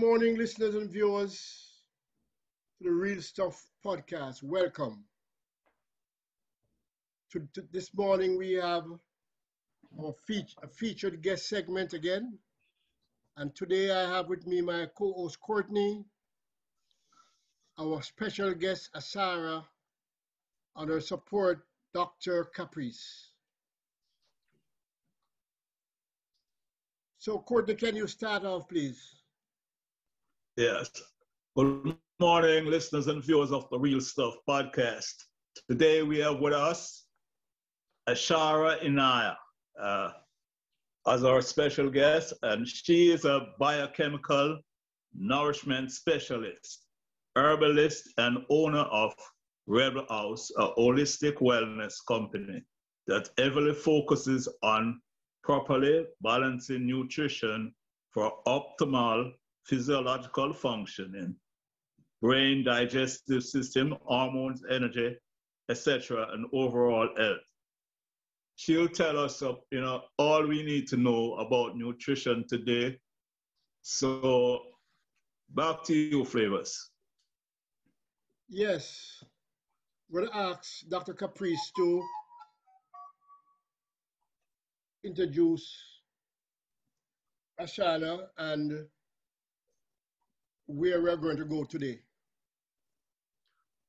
morning, listeners and viewers, to the Real Stuff podcast. Welcome. This morning, we have our a featured guest segment again. And today, I have with me my co-host, Courtney, our special guest, Ashara, and our support, Dr. Caprice. So, Courtney, can you start off, please? Yes. Good morning, listeners and viewers of the Real Stuff podcast. Today we have with us Ashara Inaya as our special guest, and she is a biochemical nourishment specialist, herbalist, and owner of Rebel House, a holistic wellness company that heavily focuses on properly balancing nutrition for optimal physiological functioning, brain, digestive system, hormones, energy, etc., and overall health. She'll tell us, all we need to know about nutrition today. So, back to you, Flavors. Yes, we're going to ask Dr. Caprice to introduce Ashara and where we're going to go today.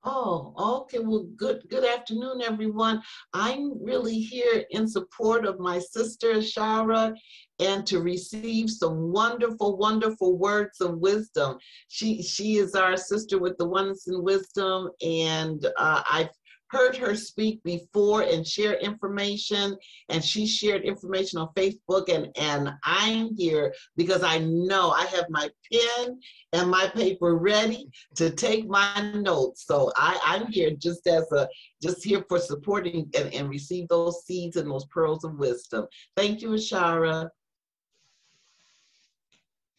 Oh, okay. Well, good afternoon, everyone. I'm really here in support of my sister, Ashara, and to receive some wonderful, wonderful words of wisdom. She is our sister with the oneness and wisdom, and I've heard her speak before and share information, and she shared information on Facebook, and I'm here because I know I have my pen and my paper ready to take my notes. So I'm here just here for supporting and receive those seeds and those pearls of wisdom. Thank you, Ashara.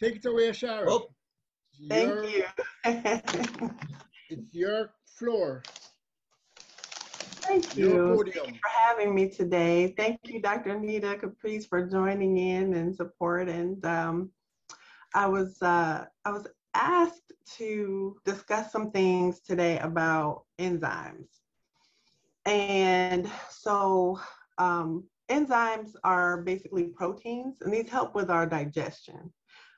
Take it away, Ashara. Oh, thank you. It's your floor. Thank you. Thank you for having me today. Thank you, Dr. Anita Caprice, for joining in and support. And I was asked to discuss some things today about enzymes. And so enzymes are basically proteins, and these help with our digestion.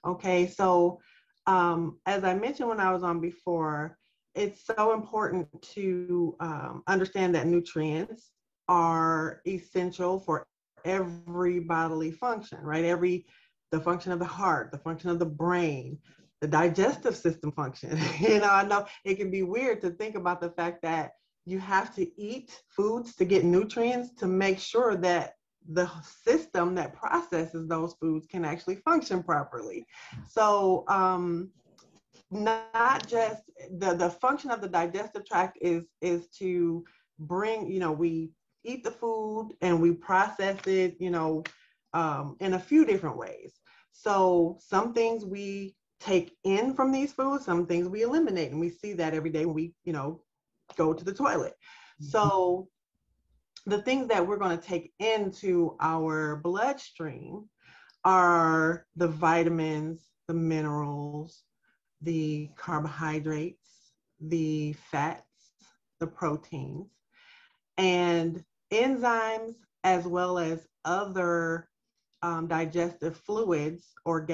Okay, so as I mentioned when I was on before, it's so important to understand that nutrients are essential for every bodily function, right? The function of the heart, the function of the brain, the digestive system function. I know it can be weird to think about the fact that you have to eat foods to get nutrients to make sure that the system that processes those foods can actually function properly. So, not just the function of the digestive tract is to bring, we eat the food and we process it, in a few different ways. So some things we take in from these foods, some things we eliminate, and we see that every day when we, go to the toilet. So the things that we're going to take into our bloodstream are the vitamins, the minerals, the carbohydrates, the fats, the proteins, and enzymes, as well as other digestive fluids or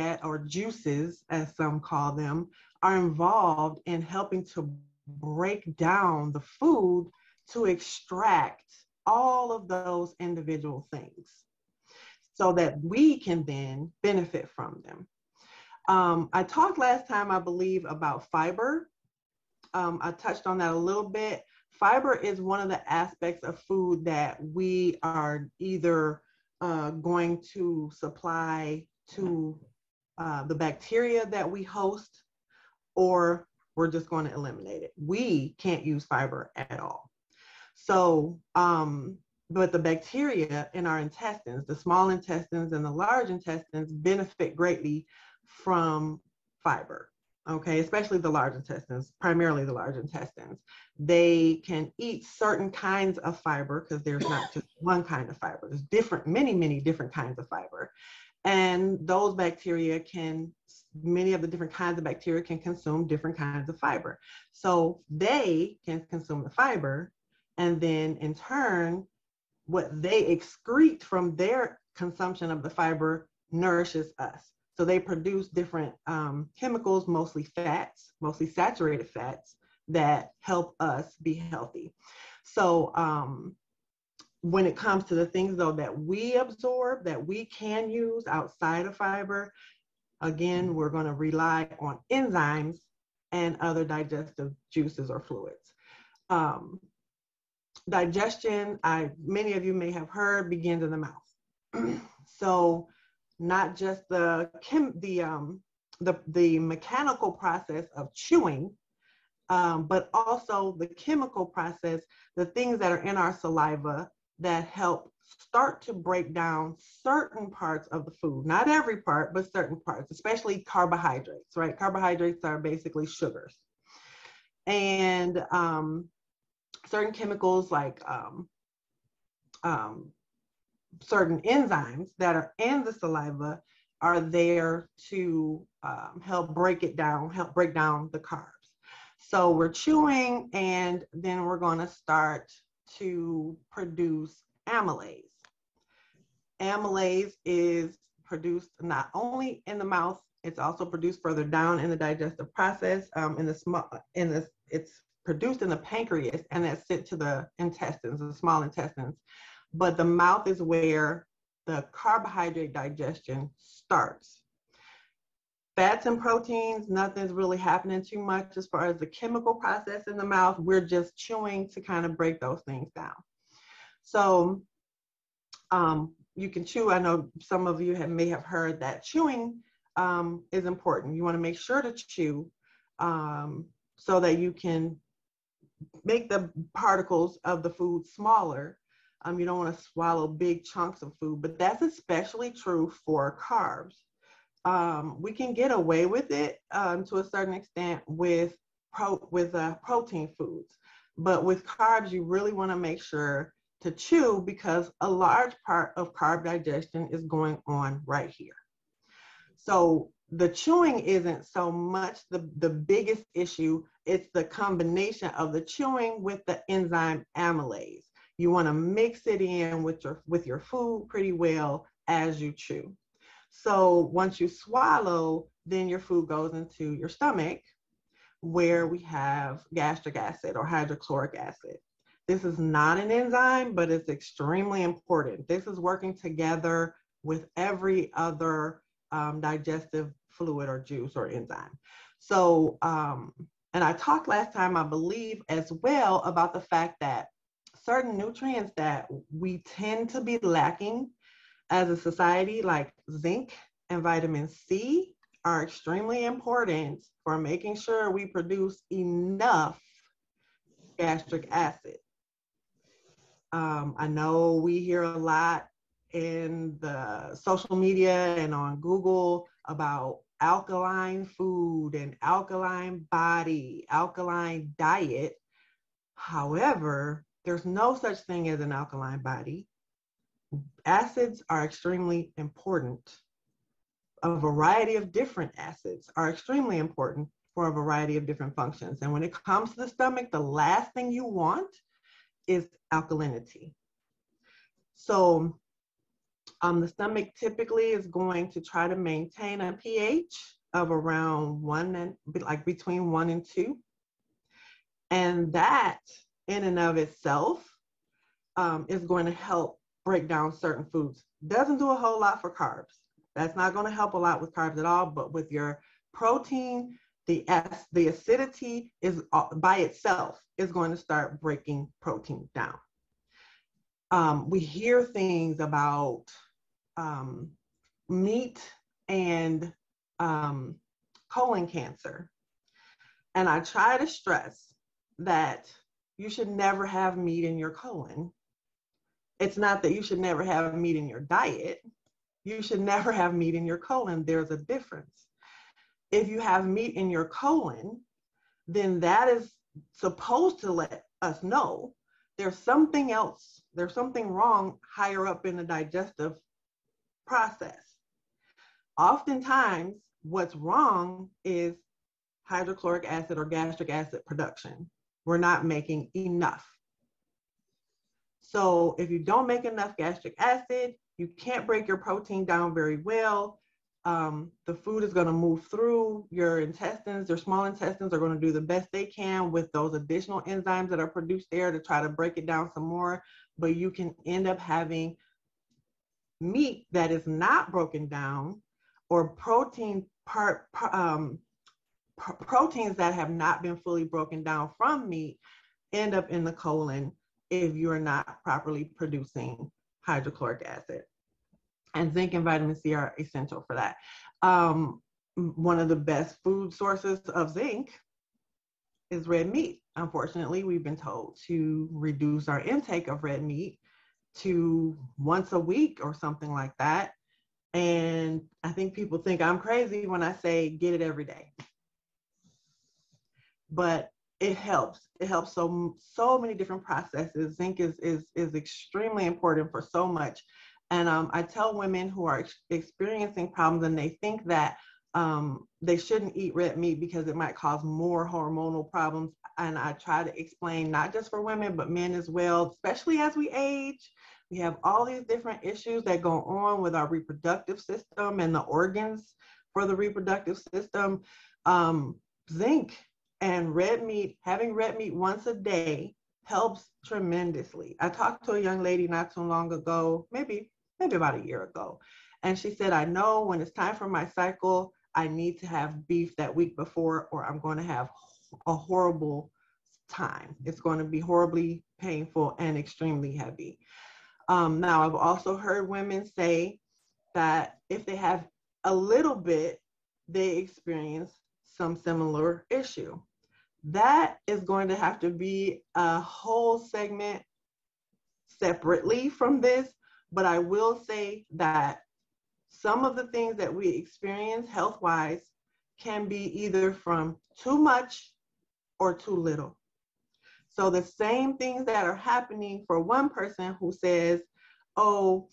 juices, as some call them, are involved in helping to break down the food to extract all of those individual things so that we can then benefit from them. I talked last time, I believe, about fiber. I touched on that a little bit. Fiber is one of the aspects of food that we are either going to supply to the bacteria that we host, or we're just going to eliminate it. We can't use fiber at all. So, but the bacteria in our intestines, the small intestines and the large intestines, benefit greatly from fiber, okay, especially the large intestines, primarily the large intestines. They can eat certain kinds of fiber because there's not just one kind of fiber. There's many different kinds of fiber. And those bacteria can many of the different kinds of bacteria can consume different kinds of fiber. So they can consume the fiber, and then in turn, what they excrete from their consumption of the fiber nourishes us. So they produce different chemicals, mostly fats, mostly saturated fats, that help us be healthy. So when it comes to the things though that we absorb, that we can use outside of fiber, again, we're going to rely on enzymes and other digestive juices or fluids. Digestion, many of you may have heard, begins in the mouth. So not just the mechanical process of chewing, but also the chemical process, the things that are in our saliva that help start to break down certain parts of the food. Not every part, but certain parts, especially carbohydrates, right? Carbohydrates are basically sugars. And certain chemicals like certain enzymes that are in the saliva are there to help break down the carbs. So we're chewing, and then we're going to start to produce amylase. Amylase is produced not only in the mouth, it's also produced further down in the digestive process. It's produced in the pancreas, and that's sent to the intestines, the small intestines. But the mouth is where the carbohydrate digestion starts. Fats and proteins, nothing's really happening too much as far as the chemical process in the mouth. We're just chewing to kind of break those things down. So you can chew. I know some of you may have heard that chewing is important. You want to make sure to chew so that you can make the particles of the food smaller. You don't want to swallow big chunks of food, but that's especially true for carbs. We can get away with it to a certain extent with protein foods, but with carbs, you really want to make sure to chew, because a large part of carb digestion is going on right here. So the chewing isn't so much the biggest issue. It's the combination of the chewing with the enzyme amylase. You want to mix it in with your food pretty well as you chew. So once you swallow, then your food goes into your stomach, where we have gastric acid or hydrochloric acid. This is not an enzyme, but it's extremely important. This is working together with every other digestive fluid or juice or enzyme. So, and I talked last time, I believe, as well about the fact that certain nutrients that we tend to be lacking as a society, like zinc and vitamin C, are extremely important for making sure we produce enough gastric acid. I know we hear a lot in the social media and on Google about alkaline food and alkaline body, alkaline diet. However, there's no such thing as an alkaline body. Acids are extremely important. A variety of different acids are extremely important for a variety of different functions. And when it comes to the stomach, the last thing you want is alkalinity. So the stomach typically is going to try to maintain a pH of around between 1 and 2. And that in and of itself is going to help break down certain foods. Doesn't do a whole lot for carbs. That's not going to help a lot with carbs at all, but with your protein, the acidity is by itself is going to start breaking protein down. We hear things about meat and colon cancer. And I try to stress that you should never have meat in your colon. It's not that you should never have meat in your diet. You should never have meat in your colon. There's a difference. If you have meat in your colon, then that is supposed to let us know there's something else, there's something wrong higher up in the digestive process. Oftentimes, What's wrong is hydrochloric acid or gastric acid production. We're not making enough. So if you don't make enough gastric acid, you can't break your protein down very well. The food is going to move through your intestines. Your small intestines are going to do the best they can with those additional enzymes that are produced there to try to break it down some more. But you can end up having meat that is not broken down, or proteins that have not been fully broken down from meat end up in the colon if you're not properly producing hydrochloric acid. And zinc and vitamin C are essential for that. One of the best food sources of zinc is red meat. Unfortunately, we've been told to reduce our intake of red meat to once a week or something like that. And I think people think I'm crazy when I say get it every day. But it helps. It helps so many different processes. Zinc is extremely important for so much. And I tell women who are experiencing problems and they think that they shouldn't eat red meat because it might cause more hormonal problems. And I try to explain, not just for women, but men as well, especially as we age. We have all these different issues that go on with our reproductive system and the organs for the reproductive system. Zinc and red meat, having red meat once a day helps tremendously. I talked to a young lady not too long ago, maybe about a year ago. And she said, I know when it's time for my cycle, I need to have beef that week before, or I'm going to have a horrible time. It's going to be horribly painful and extremely heavy. Now, I've also heard women say that if they have a little bit, they experience some similar issue. That is going to have to be a whole segment separately from this, but I will say that some of the things that we experience health-wise can be either from too much or too little. So the same things that are happening for one person who says, oh,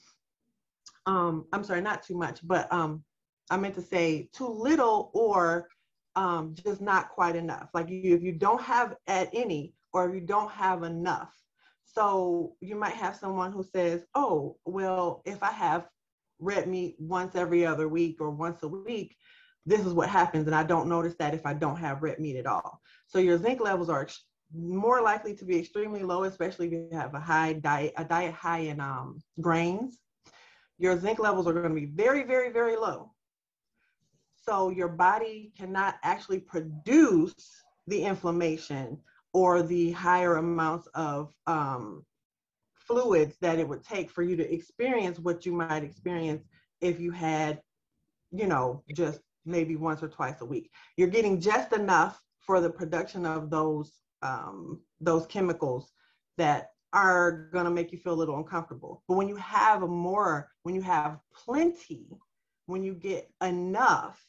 I'm sorry, not too much, but I meant to say too little or just not quite enough. Like if you don't have at any, or if you don't have enough. So you might have someone who says, oh, well, if I have red meat once every other week or once a week, this is what happens. And I don't notice that if I don't have red meat at all. So your zinc levels are more likely to be extremely low, especially if you have a diet high in grains. Your zinc levels are going to be very, very, very low. So your body cannot actually produce the inflammation or the higher amounts of fluids that it would take for you to experience what you might experience if you had, just maybe once or twice a week. You're getting just enough for the production of those chemicals that are going to make you feel a little uncomfortable. But when you have when you have plenty, when you get enough,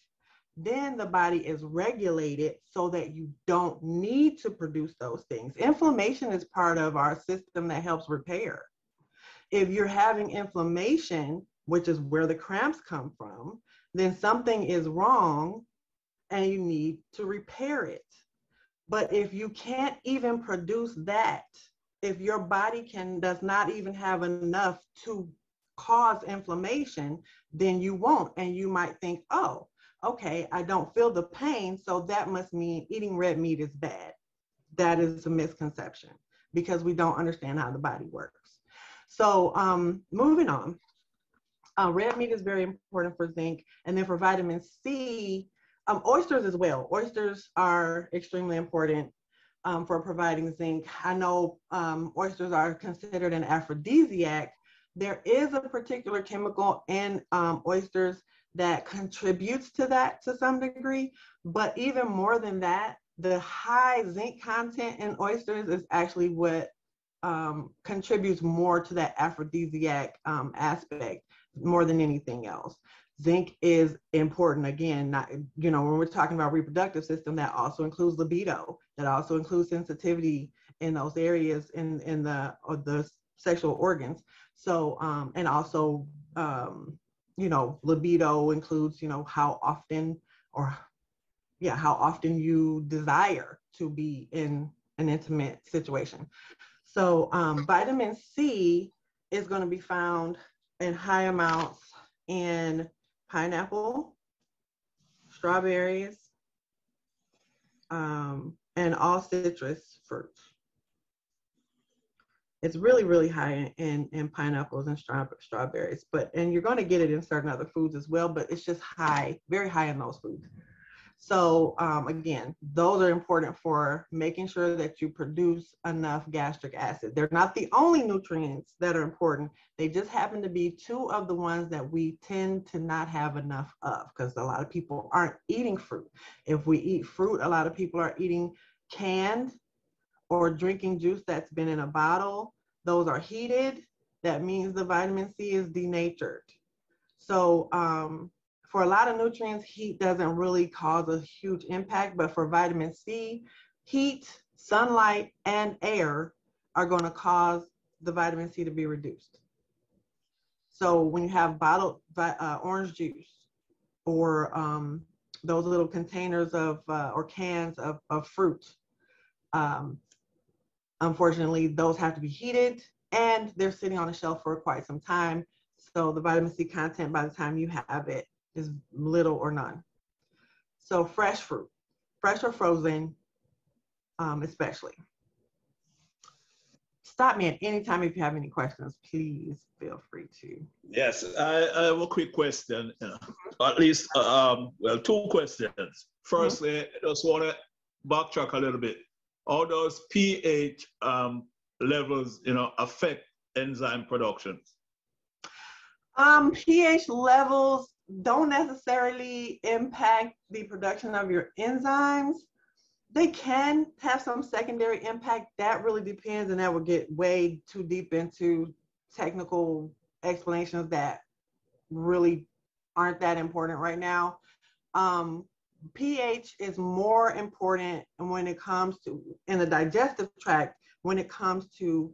then the body is regulated so that you don't need to produce those things. Inflammation is part of our system that helps repair. If you're having inflammation, which is where the cramps come from, then something is wrong and you need to repair it. But if you can't even produce that, if your body does not even have enough to cause inflammation, then you won't. And you might think, oh, okay, I don't feel the pain, so that must mean eating red meat is bad. That is a misconception because we don't understand how the body works. So moving on, red meat is very important for zinc, and then for vitamin C, oysters as well. Oysters are extremely important for providing zinc. I know oysters are considered an aphrodisiac. There is a particular chemical in oysters that contributes to that to some degree, but even more than that, the high zinc content in oysters is actually what contributes more to that aphrodisiac aspect more than anything else. Zinc is important, again, not, when we're talking about reproductive system, that also includes libido, that also includes sensitivity in those areas in the sexual organs. So, and also, libido includes, how often or yeah, how often you desire to be in an intimate situation. So vitamin C is going to be found in high amounts in pineapple, strawberries, and all citrus fruits. It's really, really high in pineapples and strawberries, and you're going to get it in certain other foods as well, but it's just high, very high in those foods. So again, those are important for making sure that you produce enough gastric acid. They're not the only nutrients that are important. They just happen to be two of the ones that we tend to not have enough of, because a lot of people aren't eating fruit. If we eat fruit, a lot of people are eating canned or drinking juice that's been in a bottle. Those are heated. That means the vitamin C is denatured. So for a lot of nutrients, heat doesn't really cause a huge impact, but for vitamin C, heat, sunlight, and air are going to cause the vitamin C to be reduced. So when you have bottled orange juice, or those little containers of or cans of fruit, unfortunately, those have to be heated, and they're sitting on the shelf for quite some time. So the vitamin C content by the time you have it is little or none. So fresh fruit, fresh or frozen, especially. Stop me at any time if you have any questions. Please feel free to. Yes, I have a quick question. At least, well, two questions. Firstly, I just want to backtrack a little bit. How does pH levels, affect enzyme production? pH levels don't necessarily impact the production of your enzymes. They can have some secondary impact. That really depends, and that would get way too deep into technical explanations that really aren't that important right now. pH is more important when it comes to, in the digestive tract, when it comes to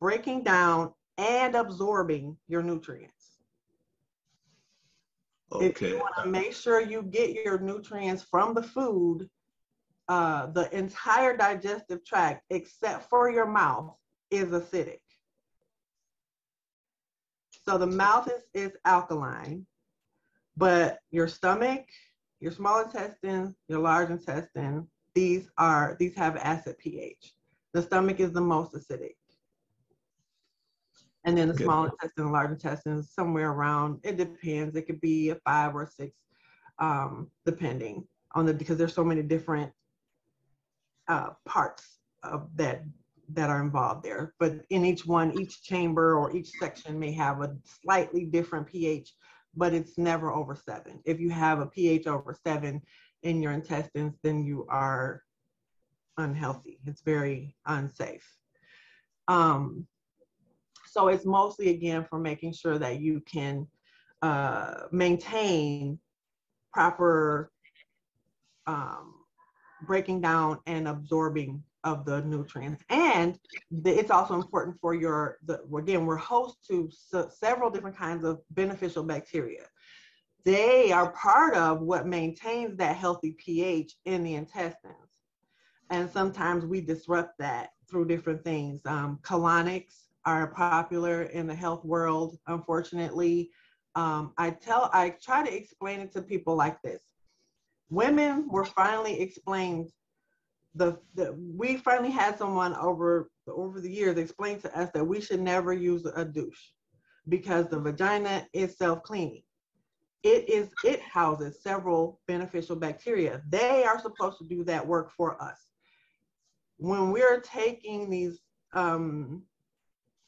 breaking down and absorbing your nutrients. Okay. If you want to make sure you get your nutrients from the food, the entire digestive tract, except for your mouth, is acidic. So the mouth is alkaline, but your stomach, your small intestine, your large intestine, these have acid pH. The stomach is the most acidic. And then the small intestine and large intestine is somewhere around, it depends. It could be a 5 or 6, depending on because there's so many different parts of that are involved there. But in each chamber or each section may have a slightly different pH, but it's never over 7. If you have a pH over 7 in your intestines, then you are unhealthy. It's very unsafe. So it's mostly, again, for making sure that you can maintain proper breaking down and absorbing of the nutrients. And it's also important for again, we're host to several different kinds of beneficial bacteria. They are part of what maintains that healthy pH in the intestines. And sometimes we disrupt that through different things. Colonics are popular in the health world, unfortunately. I try to explain it to people like this. Women were finally explained, we finally had someone over the years explain to us that we should never use a douche because the vagina is self-cleaning. It houses several beneficial bacteria. They are supposed to do that work for us. When we're taking these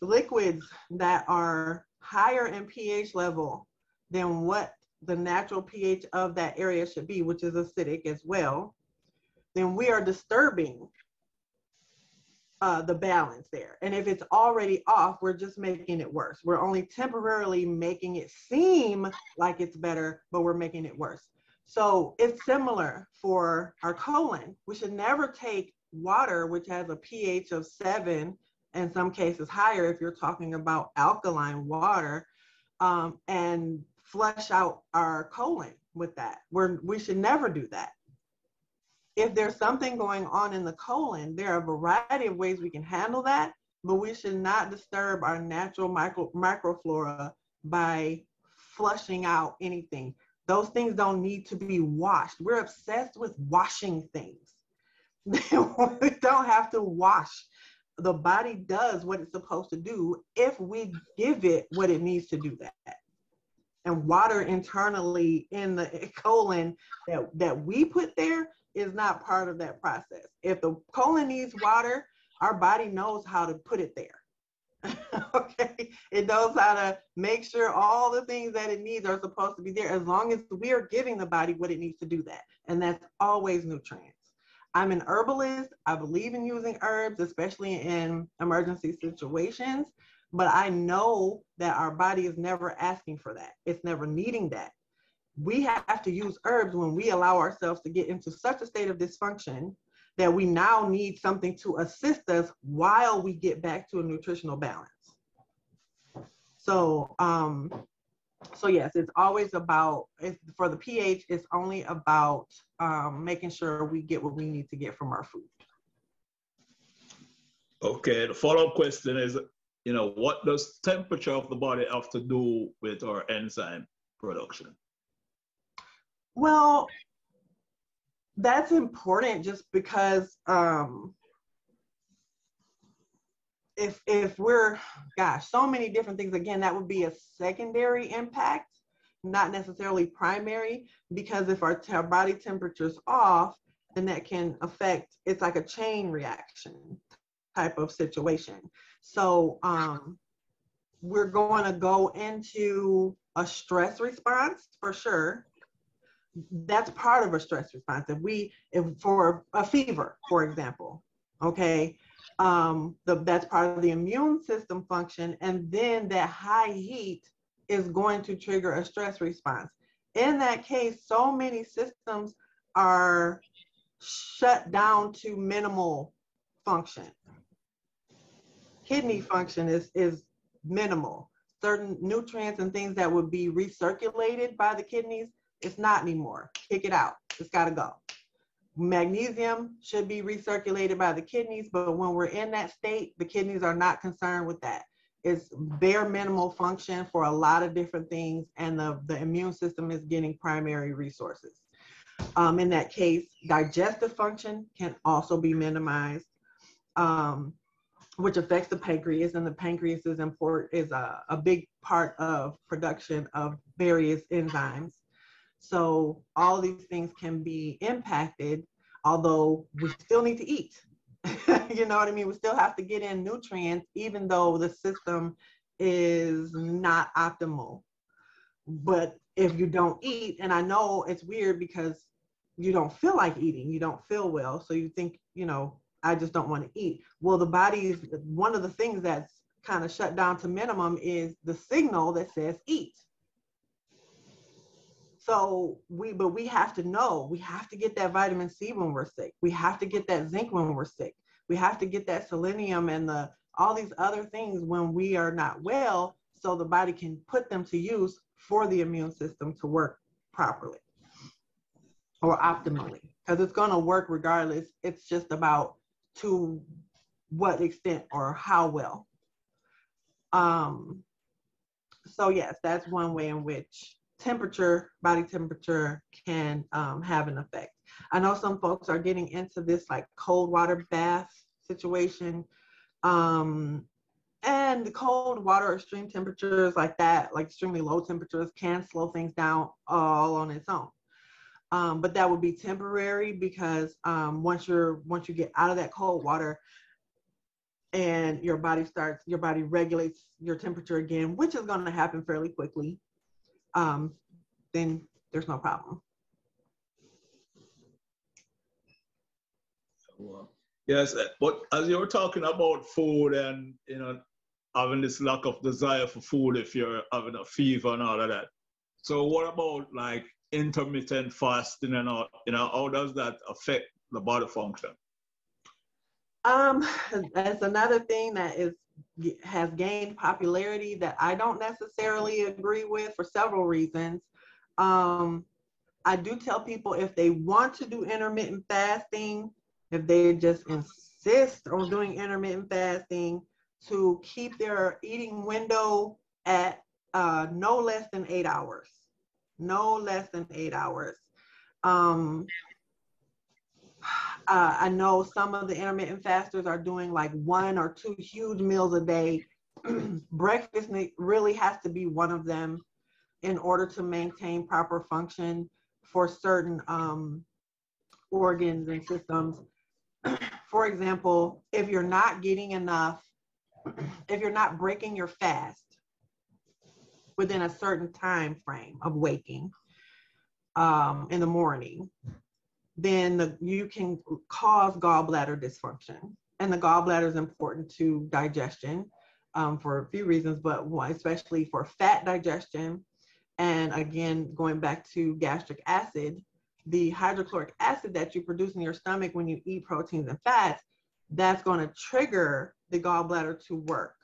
liquids that are higher in pH level than what the natural pH of that area should be, which is acidic as well, then we are disturbing the balance there. And if it's already off, we're just making it worse. We're only temporarily making it seem like it's better, but we're making it worse. So it's similar for our colon. We should never take water, which has a pH of 7, in some cases higher if you're talking about alkaline water, and flush out our colon. with that. We should never do that. If there's something going on in the colon, there are a variety of ways we can handle that, but we should not disturb our natural microflora by flushing out anything. Those things don't need to be washed. We're obsessed with washing things. We don't have to wash. The body does what it's supposed to do if we give it what it needs to do that. And water internally in the colon that we put there is not part of that process. If the colon needs water, our body knows how to put it there. Okay, it knows how to make sure all the things that it needs are supposed to be there, as long as we are giving the body what it needs to do that. And that's always nutrients. I'm an herbalist. I believe in using herbs, especially in emergency situations, but I know that our body is never asking for that. It's never needing that. We have to use herbs when we allow ourselves to get into such a state of dysfunction that we now need something to assist us while we get back to a nutritional balance. So, yes, it's always about, for the pH, it's only about making sure we get what we need to get from our food. Okay, the follow-up question is, what does temperature of the body have to do with our enzyme production? Well, that's important just because if we're, so many different things, again, that would be a secondary impact, not necessarily primary, because if our body temperature's off, then that can affect, it's like a chain reaction type of situation. So we're going to go into a stress response for sure. That's part of a stress response. If for a fever, for example, okay, that's part of the immune system function, and then that high heat is going to trigger a stress response. In that case, so many systems are shut down to minimal function. Kidney function is minimal. Certain nutrients and things that would be recirculated by the kidneys, it's not anymore. Kick it out. It's got to go. Magnesium should be recirculated by the kidneys, but when we're in that state, the kidneys are not concerned with that. It's bare minimal function for a lot of different things, and the immune system is getting primary resources. In that case, digestive function can also be minimized, which affects the pancreas, and the pancreas is a big part of production of various enzymes. So all these things can be impacted, although we still need to eat. You know what I mean? We still have to get in nutrients, even though the system is not optimal. But if you don't eat, and I know it's weird because you don't feel like eating, you don't feel well, so you think, I just don't want to eat. Well, the body is, one of the things that's kind of shut down to minimum is the signal that says eat. So we have to know, we have to get that vitamin C when we're sick. We have to get that zinc when we're sick. We have to get that selenium and all these other things when we are not well, so the body can put them to use for the immune system to work properly or optimally, because it's going to work regardless. It's just about to what extent or how well. So yes, that's one way in which body temperature can have an effect. I know some folks are getting into this like cold water bath situation. And the cold water, extreme temperatures like that, like extremely low temperatures, can slow things down all on its own. But that would be temporary, because once you get out of that cold water and your body regulates your temperature again, which is going to happen fairly quickly, then there's no problem. Yes, but as you were talking about food and having this lack of desire for food if you're having a fever and all of that. So what about like intermittent fasting and all? How does that affect the body function? That's another thing that has gained popularity that I don't necessarily agree with for several reasons. I do tell people if they want to do intermittent fasting, if they just insist on doing intermittent fasting, to keep their eating window at no less than 8 hours. No less than 8 hours. I know some of the intermittent fasters are doing like 1 or 2 huge meals a day. Breakfast really has to be one of them in order to maintain proper function for certain organs and systems. For example, if you're not getting enough, if you're not breaking your fast within a certain time frame of waking in the morning, then you can cause gallbladder dysfunction. And the gallbladder is important to digestion for a few reasons, but one, especially for fat digestion. And again, going back to gastric acid, the hydrochloric acid that you produce in your stomach when you eat proteins and fats, that's going to trigger the gallbladder to work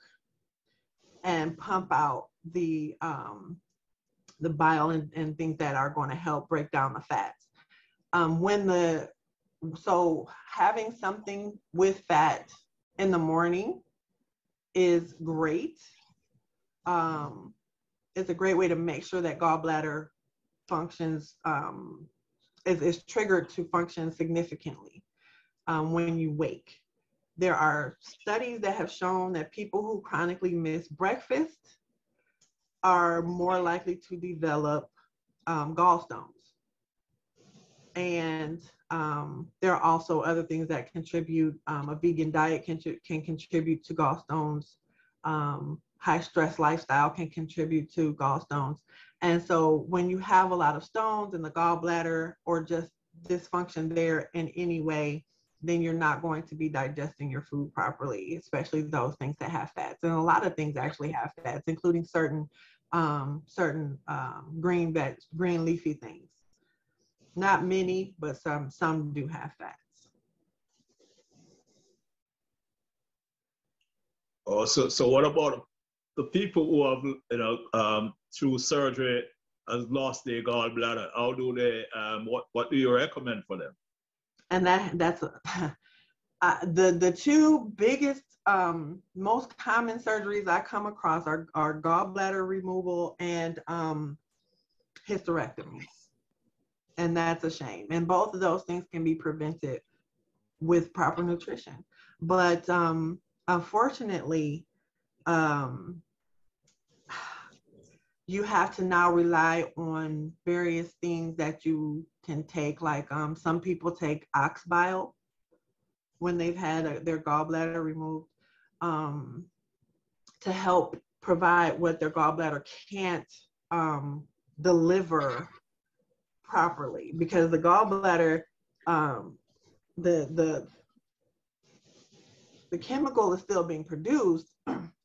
and pump out the bile and things that are going to help break down the fats. So having something with fat in the morning is great. It's a great way to make sure that gallbladder functions, is triggered to function significantly when you wake. There are studies that have shown that people who chronically miss breakfast are more likely to develop gallstones. And there are also other things that contribute. A vegan diet can contribute to gallstones. High stress lifestyle can contribute to gallstones. And so when you have a lot of stones in the gallbladder or just dysfunction there in any way, then you're not going to be digesting your food properly, especially those things that have fats. And a lot of things actually have fats, including certain green leafy things. Not many, but some do have fats. Oh, so what about the people who have, through surgery, has lost their gallbladder? How do they? What do you recommend for them? And that's the two biggest, most common surgeries I come across are gallbladder removal and hysterectomies. And that's a shame. And both of those things can be prevented with proper nutrition. But unfortunately, you have to now rely on various things that you can take. Like some people take ox bile when they've had their gallbladder removed to help provide what their gallbladder can't deliver properly, because the gallbladder, the chemical is still being produced.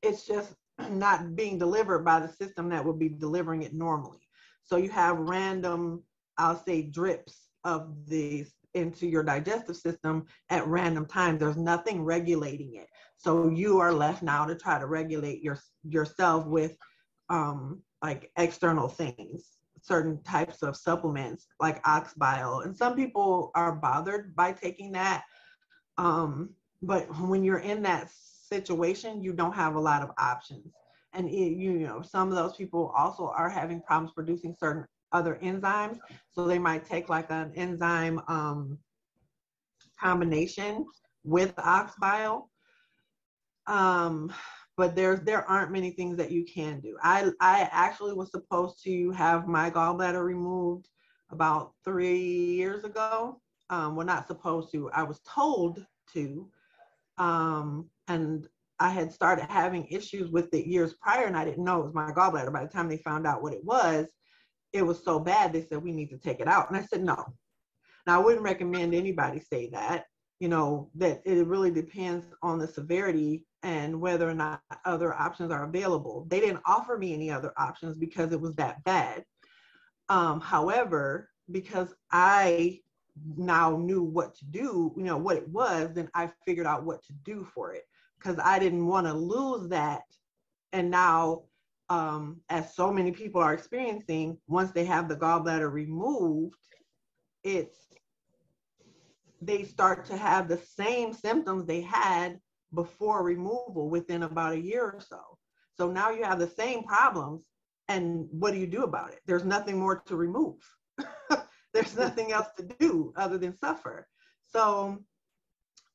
It's just not being delivered by the system that would be delivering it normally. So you have random, I'll say, drips of these into your digestive system at random times. There's nothing regulating it. So you are left now to try to regulate yourself with like external things, certain types of supplements like ox bile. And some people are bothered by taking that. But when you're in that situation, you don't have a lot of options. And some of those people also are having problems producing certain other enzymes. So they might take like an enzyme combination with ox bile. But there aren't many things that you can do. I actually was supposed to have my gallbladder removed about 3 years ago. Well, not supposed to, I was told to. And I had started having issues with it years prior, and I didn't know it was my gallbladder. By the time they found out what it was so bad, they said, we need to take it out. And I said, no. Now, I wouldn't recommend anybody say that, that it really depends on the severity and whether or not other options are available. They didn't offer me any other options because it was that bad. However, because I now knew what to do, what it was, then I figured out what to do for it, because I didn't want to lose that and now as so many people are experiencing, once they have the gallbladder removed, they start to have the same symptoms they had before removal within about a year or so. So now you have the same problems, and what do you do about it? There's nothing more to remove. There's nothing else to do other than suffer. So,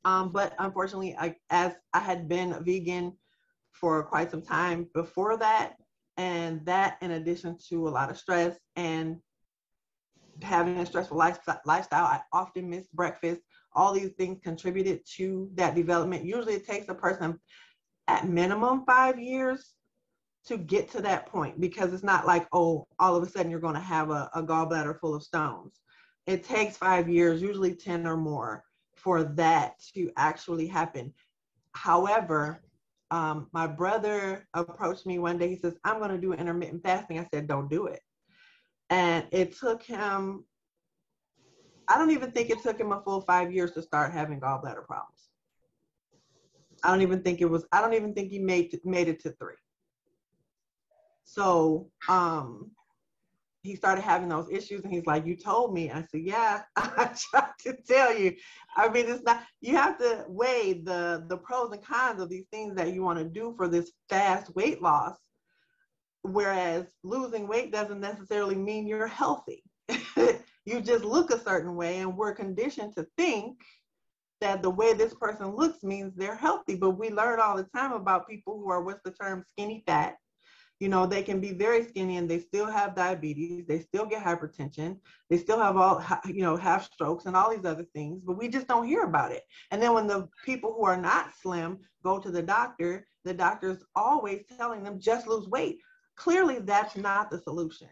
but unfortunately, as I had been a vegan for quite some time before that, and that in addition to a lot of stress and having a stressful lifestyle, I often missed breakfast. All these things contributed to that development. Usually it takes a person at minimum 5 years to get to that point, because it's not like, oh, all of a sudden you're going to have a gallbladder full of stones. It takes 5 years, usually 10 or more, for that to actually happen. However, my brother approached me one day. He says, I'm going to do intermittent fasting. I said, don't do it. And it took him, I don't even think it took him a full 5 years to start having gallbladder problems. I don't even think he made it to 3. So he started having those issues, and he's like, you told me. I said, yeah, I tried to tell you. I mean, it's not, you have to weigh the pros and cons of these things that you want to do for this fast weight loss. Whereas losing weight doesn't necessarily mean you're healthy. You just look a certain way, and we're conditioned to think that the way this person looks means they're healthy. But we learn all the time about people who are, what's the term, skinny fat. You know, they can be very skinny and they still have diabetes, they still get hypertension, they still have have strokes and all these other things, but we just don't hear about it. And then when the people who are not slim go to the doctor's always telling them, just lose weight. Clearly, that's not the solution.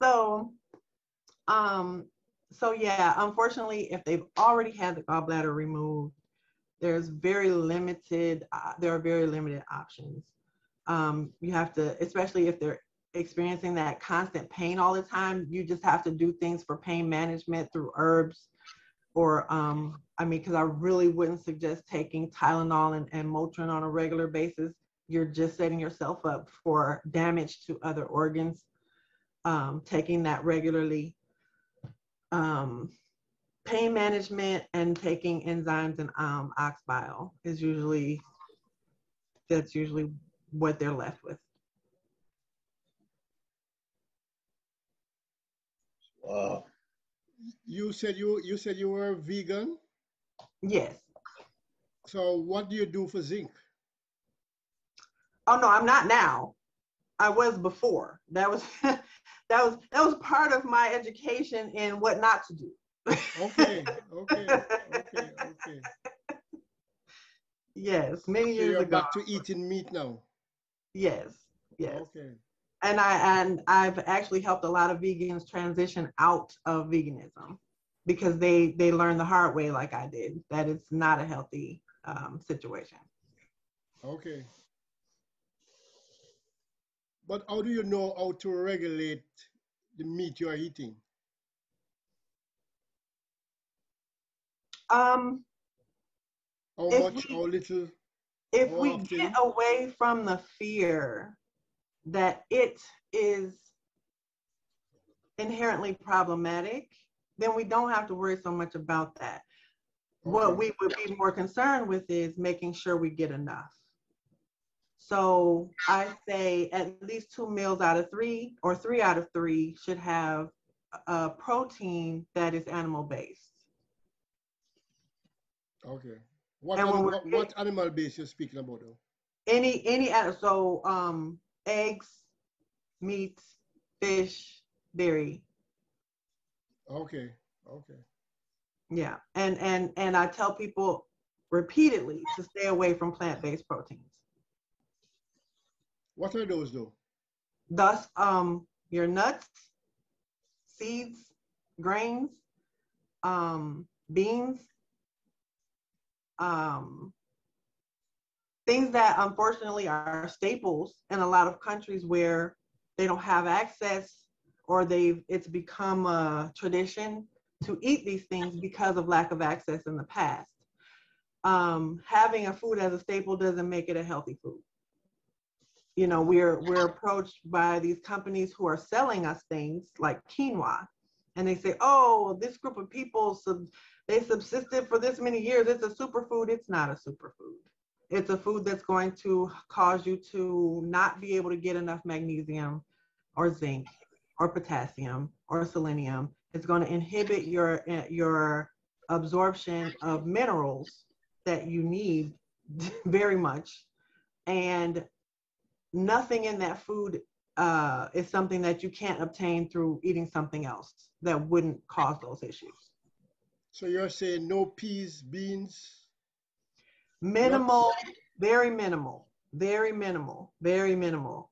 So yeah, unfortunately, if they've already had the gallbladder removed, there are very limited options. You have to, especially if they're experiencing that constant pain all the time, you just have to do things for pain management through herbs, or, because I really wouldn't suggest taking Tylenol and Motrin on a regular basis. You're just setting yourself up for damage to other organs. Taking that regularly. Pain management and taking enzymes and ox bile is usually what they're left with. Wow. You said you were vegan? Yes. So what do you do for zinc? Oh no, I'm not now. I was before. That was that was part of my education in what not to do. Okay. Yes, many So years you're ago. back to eating meat now? Yes. Okay. And I've actually helped a lot of vegans transition out of veganism, because they learned the hard way, like I did, that it's not a healthy situation. Okay. But how do you know how to regulate the meat you are eating? How much, how little, if how we often? get away from the fear that it is inherently problematic, then we don't have to worry so much about that. Okay. What we would be more concerned with is making sure we get enough. So I say at least 2 meals out of 3 or 3 out of 3 should have a protein that is animal-based. Okay. What animal base you're speaking about though? Any so eggs, meat, fish, dairy. Okay. Yeah. And I tell people repeatedly to stay away from plant-based proteins. What are those though? Thus, your nuts, seeds, grains, beans, things that unfortunately are staples in a lot of countries where they don't have access, or it's become a tradition to eat these things because of lack of access in the past. having a food as a staple doesn't make it a healthy food. You know, we're approached by these companies who are selling us things like quinoa, and they say, oh, this group of people, they subsisted for this many years, it's a superfood. It's not a superfood. It's a food that's going to cause you to not be able to get enough magnesium or zinc or potassium or selenium. It's going to inhibit your absorption of minerals that you need very much. And nothing in that food is something that you can't obtain through eating something else that wouldn't cause those issues. So you're saying no peas, beans? Minimal, very minimal, very minimal, very minimal,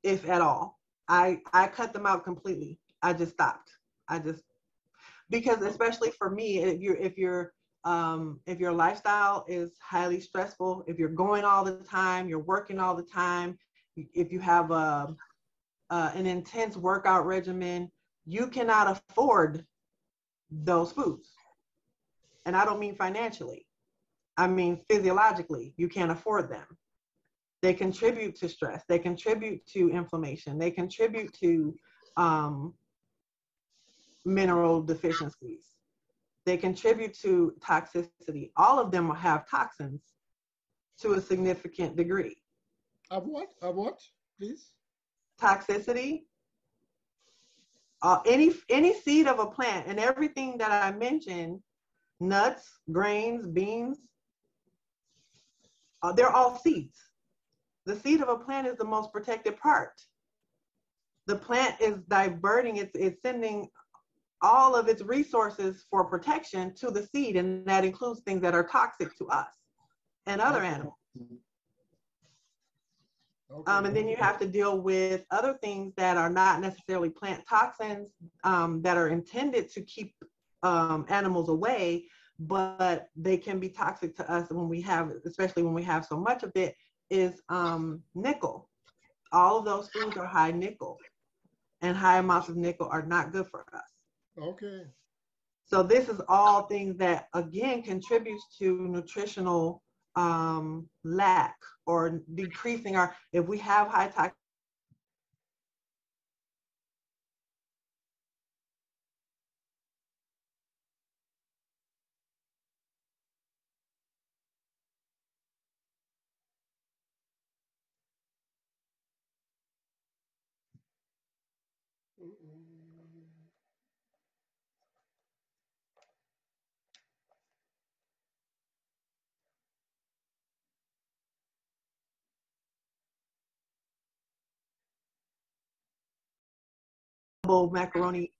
if at all. I cut them out completely. I just stopped. Because especially for me, if your lifestyle is highly stressful, if you're going all the time, you're working all the time, if you have an intense workout regimen, you cannot afford those foods. And I don't mean financially. I mean physiologically, you can't afford them. They contribute to stress. They contribute to inflammation. They contribute to mineral deficiencies. They contribute to toxicity. All of them have toxins to a significant degree. Of what? Of what, please? Toxicity. Any seed of a plant, and everything that I mentioned, nuts, grains, beans, they're all seeds. The seed of a plant is the most protected part. The plant is diverting, it's sending all of its resources for protection to the seed, and that includes things that are toxic to us and other animals. Okay. And then you have to deal with other things that are not necessarily plant toxins, that are intended to keep animals away, but they can be toxic to us when we have, especially when we have so much of it, is nickel. All of those foods are high nickel, and high amounts of nickel are not good for us. Okay. So this is all things that, again, contributes to nutritional lack or decreasing our, if we have high toxic. Macaroni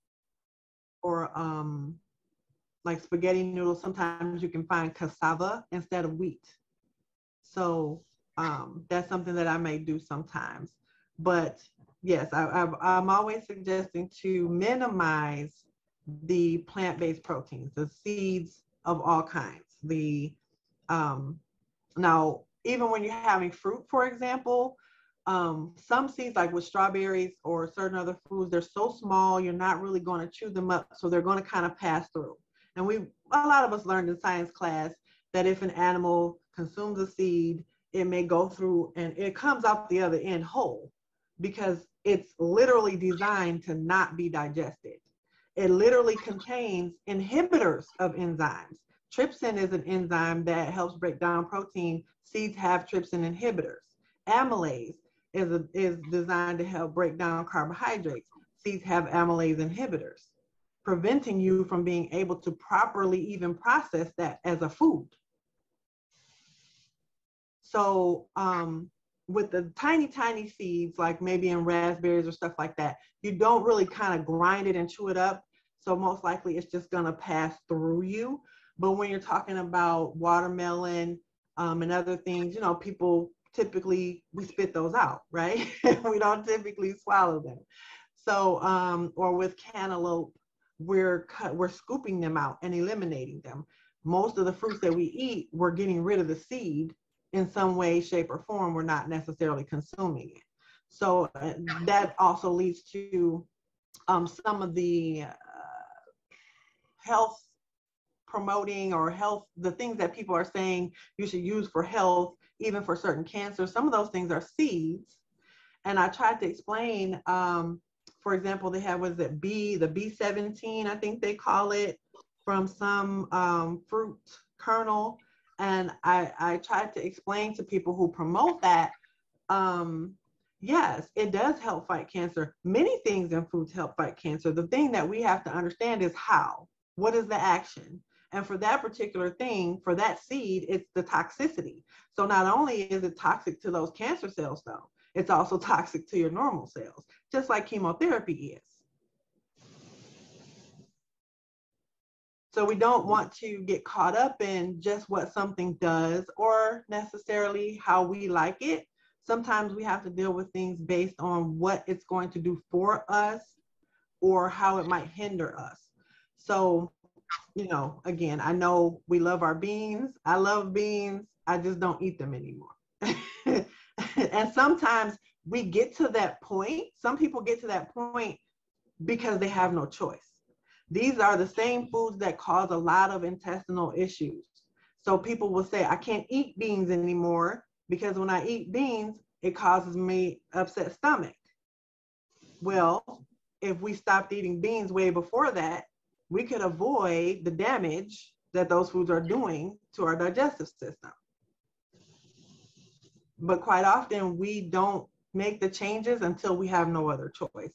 or like spaghetti noodles, sometimes you can find cassava instead of wheat. So that's something that I may do sometimes. But yes, I'm always suggesting to minimize the plant-based proteins, the seeds of all kinds. Now, even when you're having fruit, for example, some seeds, like with strawberries or certain other foods, they're so small, you're not really going to chew them up, so they're going to kind of pass through. And a lot of us learned in science class that if an animal consumes a seed, it may go through and it comes out the other end whole, because it's literally designed to not be digested. It literally contains inhibitors of enzymes. Trypsin is an enzyme that helps break down protein. Seeds have trypsin inhibitors. Amylase is designed to help break down carbohydrates. Seeds have amylase inhibitors, preventing you from being able to properly even process that as a food. So with the tiny, tiny seeds, like maybe in raspberries or stuff like that, you don't really kind of grind it and chew it up. So most likely it's just going to pass through you. But when you're talking about watermelon and other things, you know, people typically, we spit those out, right? We don't typically swallow them. So, or with cantaloupe, we're scooping them out and eliminating them. Most of the fruits that we eat, we're getting rid of the seed in some way, shape, or form. We're not necessarily consuming it. So that also leads to some of the health promoting or health, the things that people are saying you should use for health, even for certain cancers, some of those things are seeds. And I tried to explain, for example, they have, the B17, I think they call it, from some fruit kernel. And I tried to explain to people who promote that, yes, it does help fight cancer. Many things in foods help fight cancer. The thing that we have to understand is how. What is the action? And for that particular thing, for that seed, it's the toxicity. So not only is it toxic to those cancer cells, though, it's also toxic to your normal cells, just like chemotherapy is. So we don't want to get caught up in just what something does or necessarily how we like it. Sometimes we have to deal with things based on what it's going to do for us or how it might hinder us. So, you know, again, I know we love our beans. I love beans. I just don't eat them anymore. And sometimes we get to that point. Some people get to that point because they have no choice. These are the same foods that cause a lot of intestinal issues. So people will say, I can't eat beans anymore because when I eat beans, it causes me upset stomach. Well, if we stopped eating beans way before that, we could avoid the damage that those foods are doing to our digestive system. But quite often we don't make the changes until we have no other choice.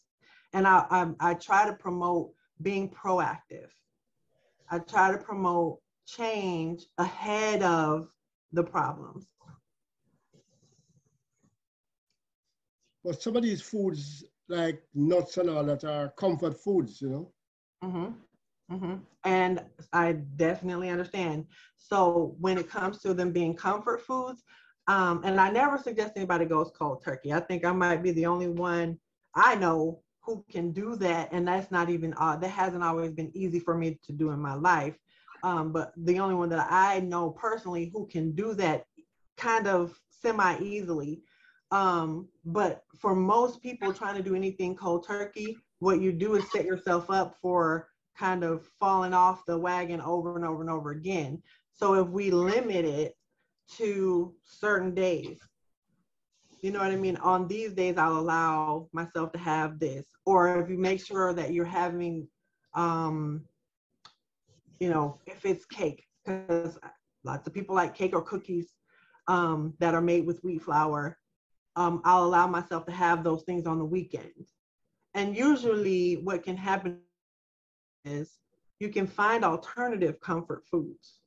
And I try to promote being proactive. I try to promote change ahead of the problems. But some of these foods, like nuts and all that, are comfort foods, you know? Mm-hmm. Mm-hmm. And I definitely understand. So when it comes to them being comfort foods, and I never suggest anybody goes cold turkey. I think I might be the only one I know who can do that. And that's not even, that hasn't always been easy for me to do in my life. But the only one that I know personally who can do that kind of semi-easily. But for most people trying to do anything cold turkey, what you do is set yourself up for kind of falling off the wagon over and over and over again. So if we limit it to certain days, you know what I mean? On these days, I'll allow myself to have this. Or if you make sure that you're having, you know, if it's cake, because lots of people like cake or cookies that are made with wheat flour, I'll allow myself to have those things on the weekend. And usually what can happen is you can find alternative comfort foods.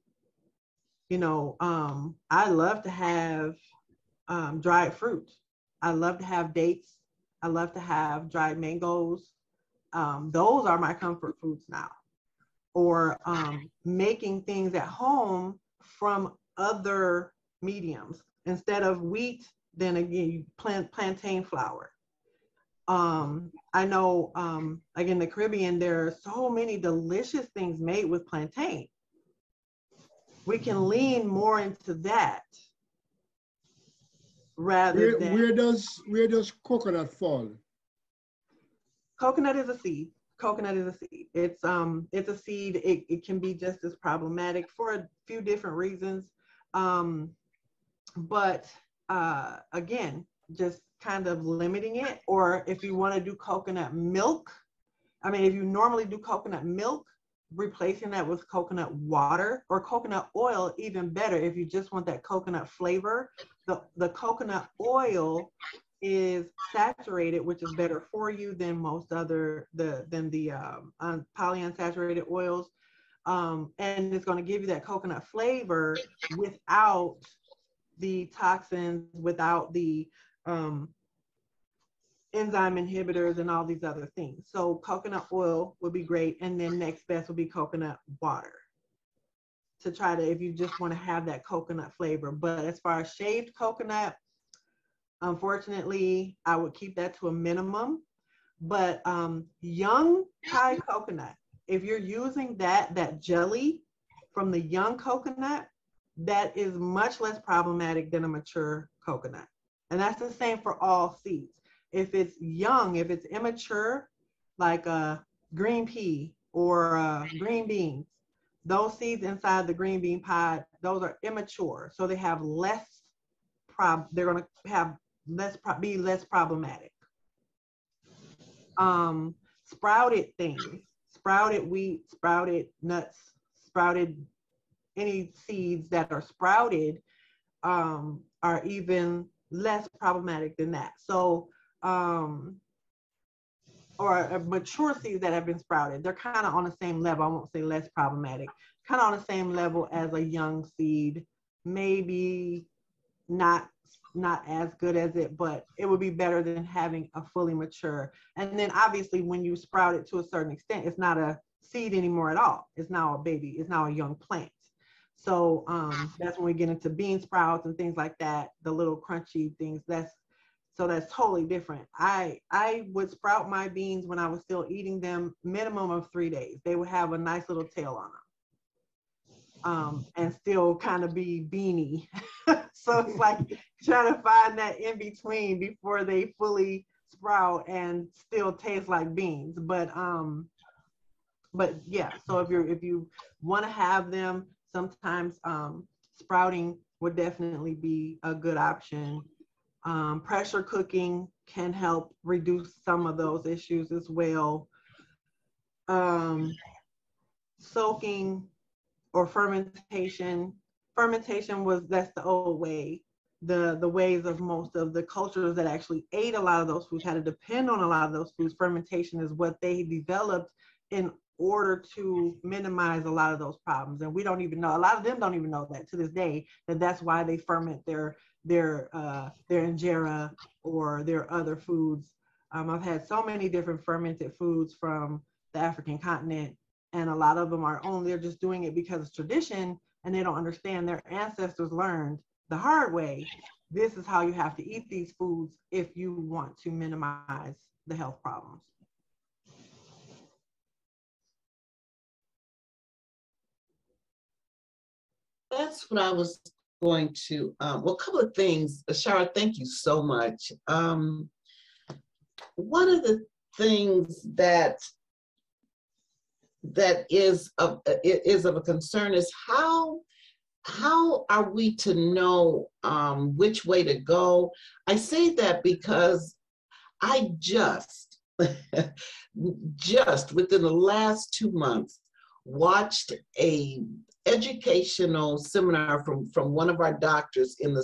You know, I love to have dried fruit. I love to have dates. I love to have dried mangoes. Those are my comfort foods now. Or making things at home from other mediums. Instead of wheat, then again, you plant plantain flour. I know, like in the Caribbean, there are so many delicious things made with plantain. We can lean more into that rather than. Where does coconut fall? Coconut is a seed. Coconut is a seed. It's a seed. It can be just as problematic for a few different reasons. But again, just kind of limiting it. Or if you want to do coconut milk, I mean, if you normally do coconut milk, replacing that with coconut water or coconut oil, even better if you just want that coconut flavor. The coconut oil is saturated, which is better for you than most other polyunsaturated oils, and it's going to give you that coconut flavor without the toxins, without the enzyme inhibitors and all these other things. So coconut oil would be great, and then next best would be coconut water to try to, if you just want to have that coconut flavor. But as far as shaved coconut, unfortunately, I would keep that to a minimum. But young Thai coconut, if you're using that jelly from the young coconut, that is much less problematic than a mature coconut. And that's the same for all seeds. If it's young, if it's immature, like a green pea or green beans, those seeds inside the green bean pod, those are immature. So they have less they're going to have be less problematic. Sprouted things, sprouted wheat, sprouted nuts, sprouted any seeds that are sprouted are even less problematic than that. So, or mature seeds that have been sprouted, they're kind of on the same level. I won't say less problematic, kind of on the same level as a young seed, maybe not as good as it, but it would be better than having a fully mature. And then obviously when you sprout it to a certain extent, it's not a seed anymore at all. It's now a baby, it's now a young plant. So that's when we get into bean sprouts and things like that, the little crunchy things. That's totally different. I would sprout my beans when I was still eating them, minimum of 3 days. They would have a nice little tail on them, and still kind of be beany. So it's like trying to find that in between before they fully sprout and still taste like beans. But yeah, so if you want to have them, sometimes sprouting would definitely be a good option. Pressure cooking can help reduce some of those issues as well. Soaking or fermentation. Fermentation that's the old way. The ways of most of the cultures that actually ate a lot of those foods had to depend on a lot of those foods. Fermentation is what they developed in order to minimize a lot of those problems. And we don't even know, a lot of them don't even know that to this day, that's why they ferment their injera or their other foods. I've had so many different fermented foods from the African continent, and a lot of them they're just doing it because it's tradition, and they don't understand their ancestors learned the hard way. This is how you have to eat these foods if you want to minimize the health problems. That's what I was going to, well, a couple of things. Ashara, thank you so much. One of the things that is of a concern is how are we to know which way to go? I say that because I just within the last 2 months watched a educational seminar from one of our doctors in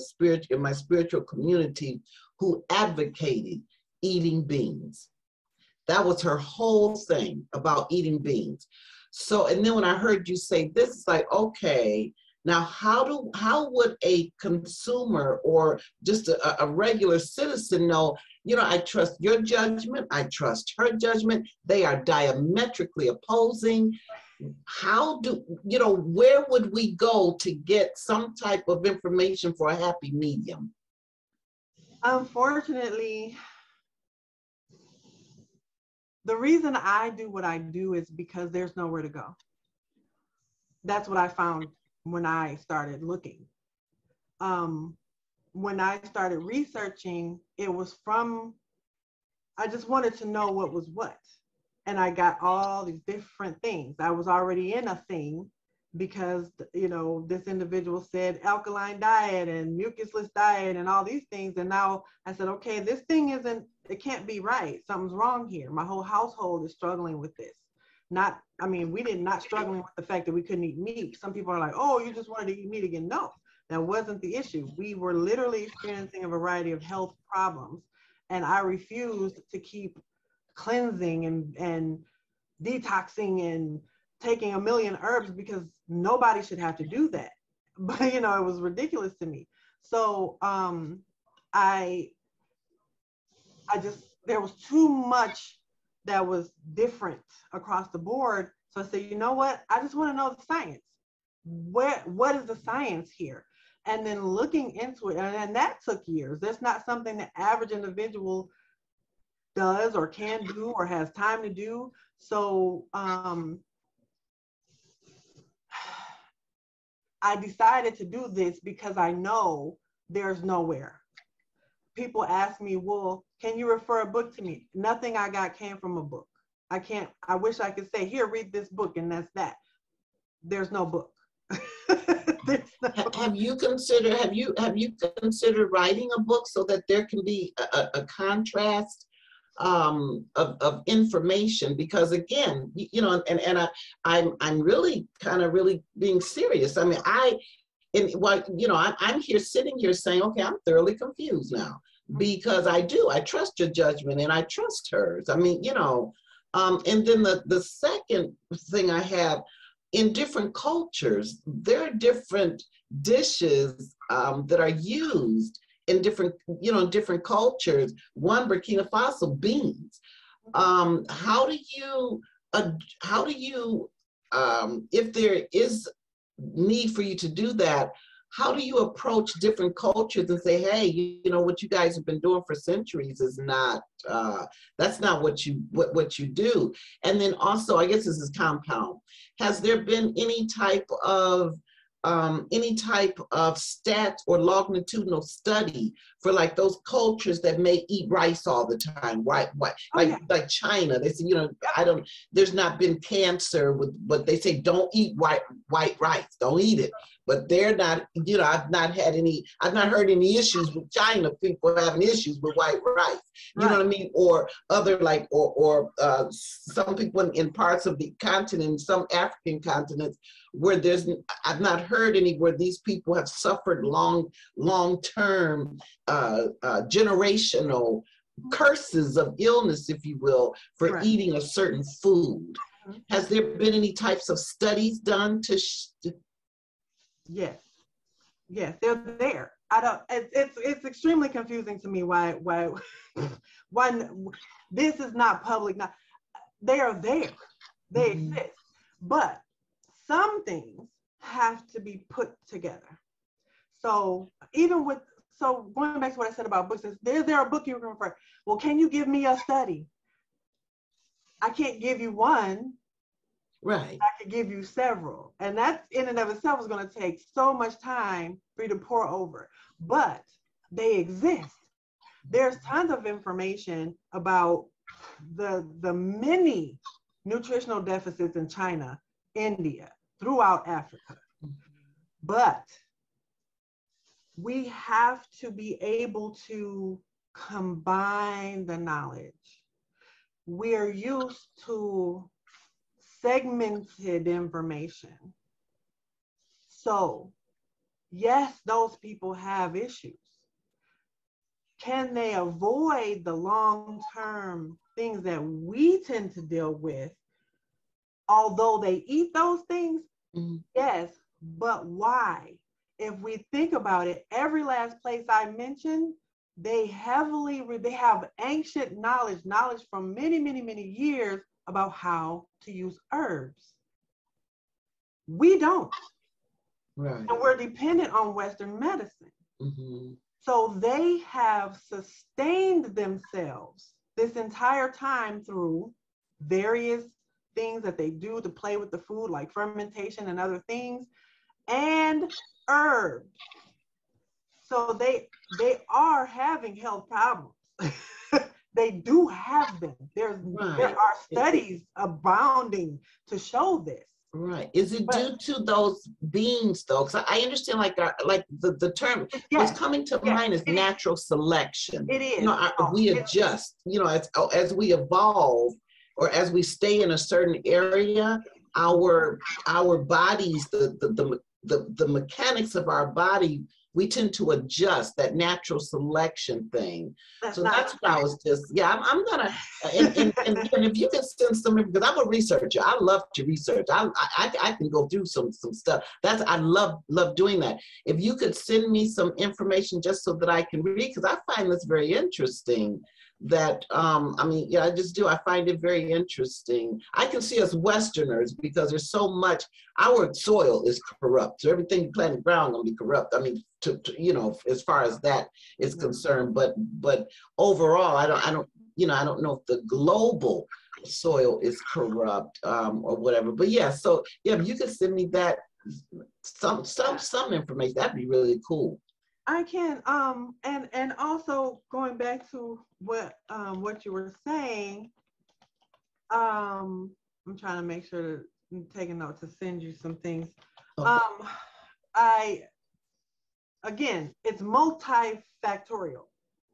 my spiritual community, who advocated eating beans. That was her whole thing, about eating beans. So, and then when I heard you say this, it's like, okay, now how would a consumer or just a regular citizen know, I trust your judgment, I trust her judgment, they are diametrically opposing. How where would we go to get some type of information for a happy medium? Unfortunately, the reason I do what I do is because there's nowhere to go. That's what I found when I started looking. When I started researching, it was I just wanted to know what was what. And I got all these different things. I was already in a thing because, this individual said alkaline diet and mucusless diet and all these things. And now I said, okay, this thing it can't be right. Something's wrong here. My whole household is struggling with this. We did not struggling with the fact that we couldn't eat meat. Some people are like, oh, you just wanted to eat meat again. No, that wasn't the issue. We were literally experiencing a variety of health problems. And I refused to keep cleansing and detoxing and taking a million herbs because nobody should have to do that. But, it was ridiculous to me. So there was too much that was different across the board. So I said, you know what? I just want to know the science. What is the science here? And then looking into it, and that took years. That's not something the average individual does or can do or has time to do. So I decided to do this because I know there's nowhere. People ask me, well, can you refer a book to me? Nothing I got came from a book. I wish I could say, here, read this book, and that's that. there's no book. Have you considered writing a book so that there can be a contrast of information? Because again, you know, and I'm really kind of really being serious. I mean, I'm here sitting here saying, okay, I'm thoroughly confused now, because I trust your judgment and I trust hers. I mean, you know, and then the second thing I have, in different cultures, there are different dishes that are used in different, you know, different cultures. One, Burkina Faso, beans. How do you, if there is need for you to do that, how do you approach different cultures and say, hey, you know, what you guys have been doing for centuries is not, that's not what you do. And then also, I guess this is compound. Has there been any type of stat or longitudinal study for like those cultures that may eat rice all the time, right? Like China, they say, you know, there's not been cancer with, but they say don't eat white rice, don't eat it. But they're not, you know, I've not heard any issues with China, people having issues with white rice. You know what I mean? Or other like, or some people in parts of the continent, some African continents, where I've not heard any where these people have suffered long-term generational curses of illness, if you will, for eating a certain food. Has there been any types of studies done to? Yes, they're there. I don't. It's extremely confusing to me why this is not public. Not, they are there. They exist, but some things have to be put together. So even with, so going back to what I said about books, is there a book you can refer? Well, can you give me a study? I can't give you one. Right. I could give you several. And that in and of itself is going to take so much time for you to pour over. But they exist. There's tons of information about the many nutritional deficits in China, India, throughout Africa. But we have to be able to combine the knowledge. We're used to segmented information. So, yes, those people have issues. Can they avoid the long-term things that we tend to deal with, although they eat those things? Yes, but why? If we think about it, every last place I mentioned, they have ancient knowledge from many years about how to use herbs. We don't. Right. And we're dependent on Western medicine. So they have sustained themselves this entire time through various things that they do to play with the food, like fermentation and other things, and herbs. So they are having health problems. They do have them. There are studies abounding to show this. Right. Is it due to those beans though? Because I understand like the term, what's coming to mind is natural selection. It is. You know, we adjust, you know, as we evolve or as we stay in a certain area, our bodies, the mechanics of our body, we tend to adjust, that natural selection thing. That's what I was just, I'm gonna, and if you can send some, because I'm a researcher, I love to research. I can go through some stuff. I love doing that. If you could send me some information just so that I can read, because I find this very interesting. That I just do. I find it very interesting. I can see us Westerners, because there's so much. Our soil is corrupt, so everything you plant in the ground gonna be corrupt. I mean, to as far as that is concerned. But overall, I don't know if the global soil is corrupt or whatever. But so if you could send me that some information, that'd be really cool. I can, and also going back to what you were saying, I'm trying to make sure to taking note to send you some things. Okay. Again, it's multifactorial.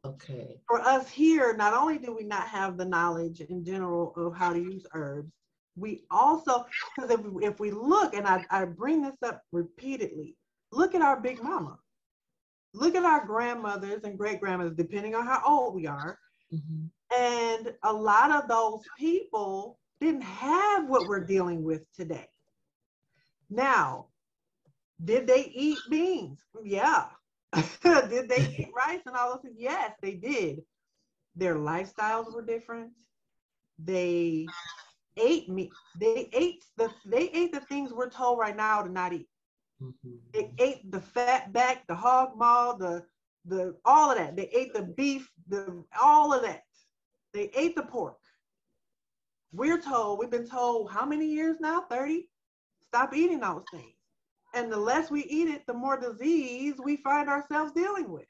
Okay. For us here, not only do we not have the knowledge in general of how to use herbs, we also, because if we look, and I bring this up repeatedly, look at our big mama. Look at our grandmothers and great grandmothers, depending on how old we are. Mm-hmm. And a lot of those people didn't have what we're dealing with today. Now, did they eat beans? Yeah. Did they eat rice and all those things? Yes, they did. Their lifestyles were different. They ate meat. They ate the things we're told right now to not eat. Mm-hmm. They ate the fat back, the hog maw, the all of that. They ate the beef, all of that. They ate the pork. We've been told how many years now? 30? Stop eating those things. And the less we eat it, the more disease we find ourselves dealing with.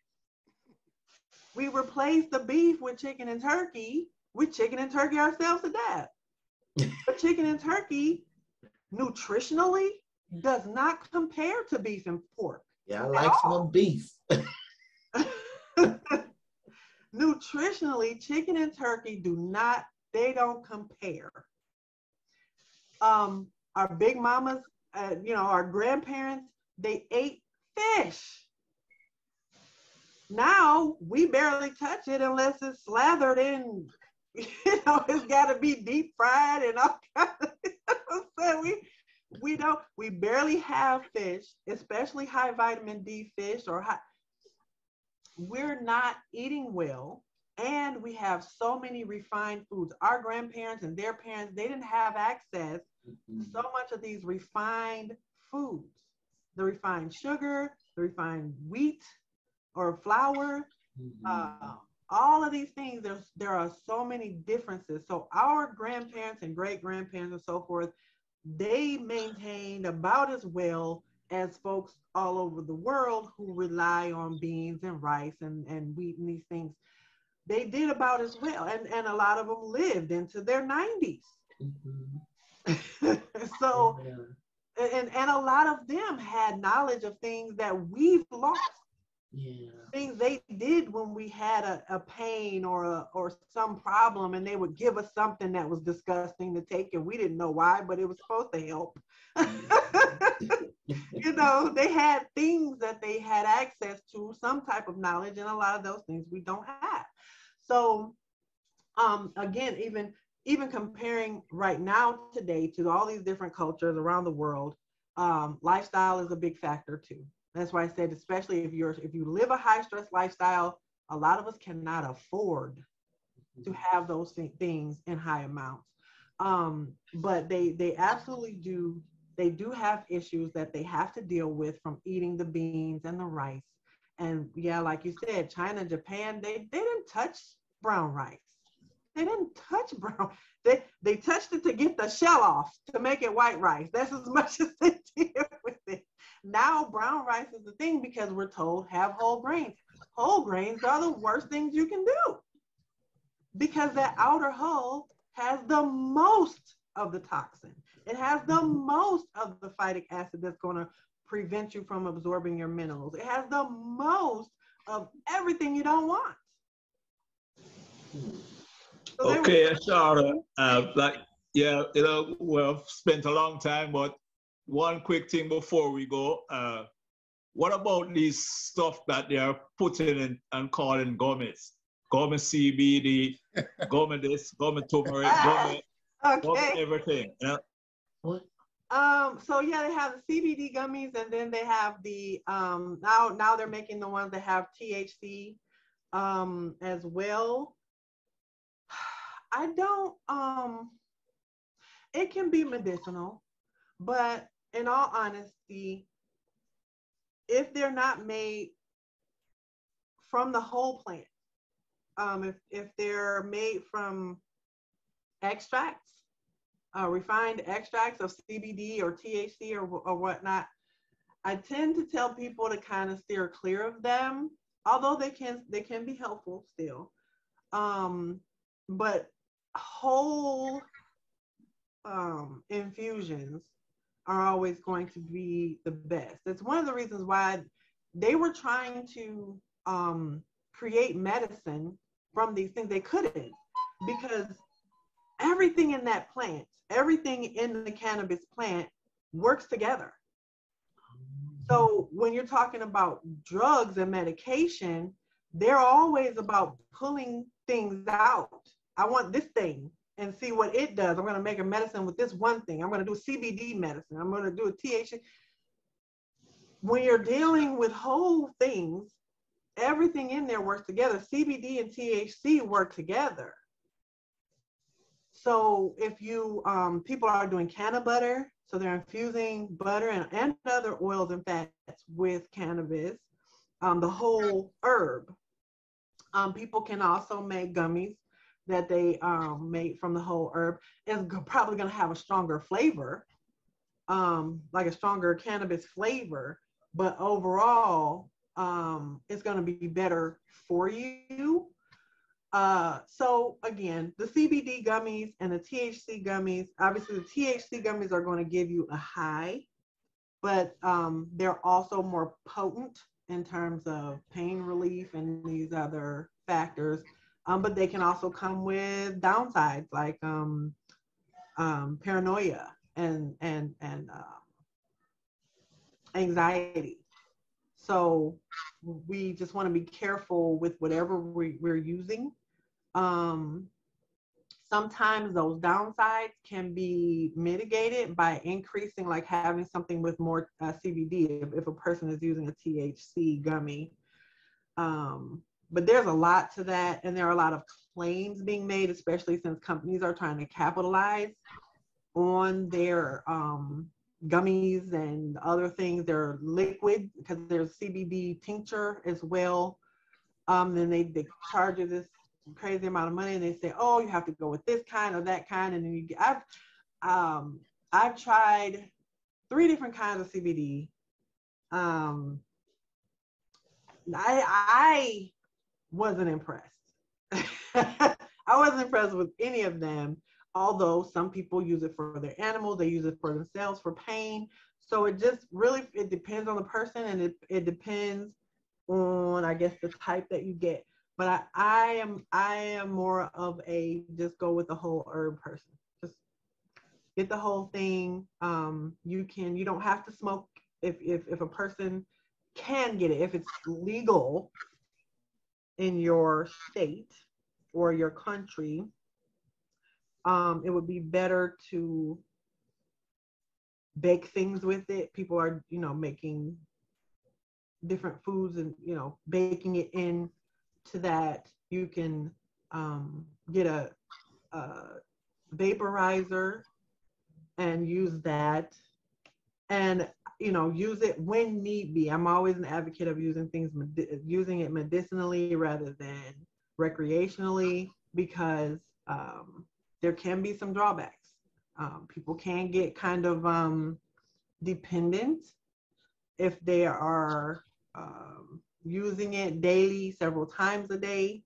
We replace the beef with chicken and turkey. We chicken and turkey ourselves to death. But chicken and turkey, nutritionally, does not compare to beef and pork. Yeah, I like some beef. Nutritionally, chicken and turkey they don't compare. Our big mamas, our grandparents, they ate fish. Now we barely touch it unless it's slathered in, it's got to be deep fried and all kinds of stuff. We barely have fish, especially high vitamin D fish we're not eating well, and we have so many refined foods. Our grandparents and their parents, they didn't have access to so much of these refined foods, the refined sugar, the refined wheat or flour, all of these things. There are so many differences. So our grandparents and great grandparents and so forth, they maintained about as well as folks all over the world who rely on beans and rice and wheat and these things. They did about as well. And a lot of them lived into their 90s. Mm-hmm. So, yeah. And a lot of them had knowledge of things that we've lost. Yeah. Things they did when we had a pain or some problem, and they would give us something that was disgusting to take, and we didn't know why, but it was supposed to help. They had things that they had access to, some type of knowledge, and a lot of those things we don't have. So, again, even comparing right now today to all these different cultures around the world, lifestyle is a big factor too. That's why I said, especially if you live a high stress lifestyle, a lot of us cannot afford to have those things in high amounts. But they absolutely do. They do have issues that they have to deal with from eating the beans and the rice. And yeah, like you said, China, Japan, they didn't touch brown rice. They didn't touch brown. They touched it to get the shell off to make it white rice. That's as much as they did with it. Now brown rice is the thing because we're told have whole grains. Whole grains are the worst things you can do because that outer hull has the most of the toxin. It has the most of the phytic acid that's going to prevent you from absorbing your minerals. It has the most of everything you don't want. So okay, Ashara, we've spent a long time, but one quick thing before we go. What about these stuff that they are putting in and calling gummies? Gummy CBD, gummy this, gummy turmeric, gummy everything. Yeah. What? So yeah, they have the CBD gummies, and then they have the now they're making the ones that have THC as well. I don't it can be medicinal, but in all honesty, if they're not made from the whole plant, if they're made from extracts, refined extracts of CBD or THC or whatnot, I tend to tell people to kind of steer clear of them, although they can be helpful still. But whole infusions are always going to be the best. It's one of the reasons why they were trying to create medicine from these things. They couldn't, because everything in that plant, everything in the cannabis plant works together. So when you're talking about drugs and medication, they're always about pulling things out. I want this thing and see what it does. I'm going to make a medicine with this one thing. I'm going to do CBD medicine. I'm going to do a THC. When you're dealing with whole things, everything in there works together. CBD and THC work together. So if you, people are doing canna butter, so they're infusing butter and other oils and fats with cannabis, the whole herb. People can also make gummies that they make from the whole herb. It's probably going to have a stronger flavor, like a stronger cannabis flavor, but overall, it's going to be better for you. So again, the CBD gummies and the THC gummies, obviously the THC gummies are going to give you a high, but they're also more potent in terms of pain relief and these other factors. But they can also come with downsides like paranoia and anxiety. So we just want to be careful with whatever we're using. Sometimes those downsides can be mitigated by increasing, like having something with more CBD if a person is using a THC gummy. But there's a lot to that, and there are a lot of claims being made, especially since companies are trying to capitalize on their gummies and other things. They're liquid because there's CBD tincture as well. Then they charge you this crazy amount of money, and they say, oh, you have to go with this kind or that kind, and then you get, I've tried 3 different kinds of CBD. I wasn't impressed. I wasn't impressed with any of them, although some people use it for their animals, they use it for themselves for pain. So it just really, it depends on the person, and it depends on, I guess, the type that you get. But I am more of a just go with the whole herb person. Just get the whole thing. You don't have to smoke if a person can get it, if it's legal in your state or your country. It would be better to bake things with it. People are, making different foods and, baking it in to that. You can get a vaporizer and use that, and use it when need be. I'm always an advocate of using it medicinally rather than recreationally, because there can be some drawbacks. People can get kind of dependent if they are using it daily, several times a day.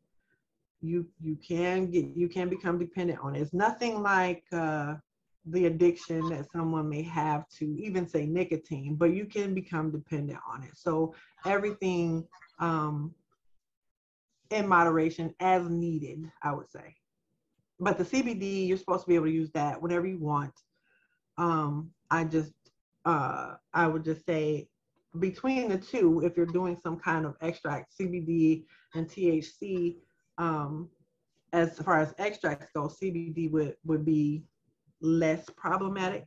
You can become dependent on it. It's nothing like the addiction that someone may have to even say nicotine, but you can become dependent on it. So everything in moderation as needed, I would say. But the CBD, you're supposed to be able to use that whenever you want. I would just say between the two, if you're doing some kind of extract, CBD and THC, as far as extracts go, CBD would be less problematic.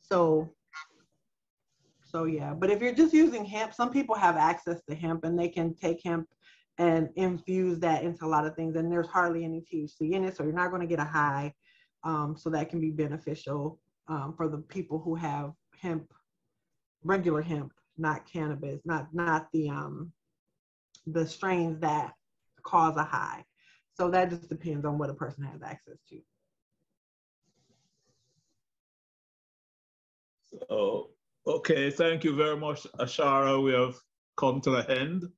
So yeah, but if you're just using hemp, some people have access to hemp and they can take hemp and infuse that into a lot of things, and there's hardly any THC in it, so you're not going to get a high. So that can be beneficial for the people who have hemp, regular hemp, not cannabis, not the strains that cause a high. So that just depends on what a person has access to. Oh, okay. Thank you very much, Ashara. We have come to the end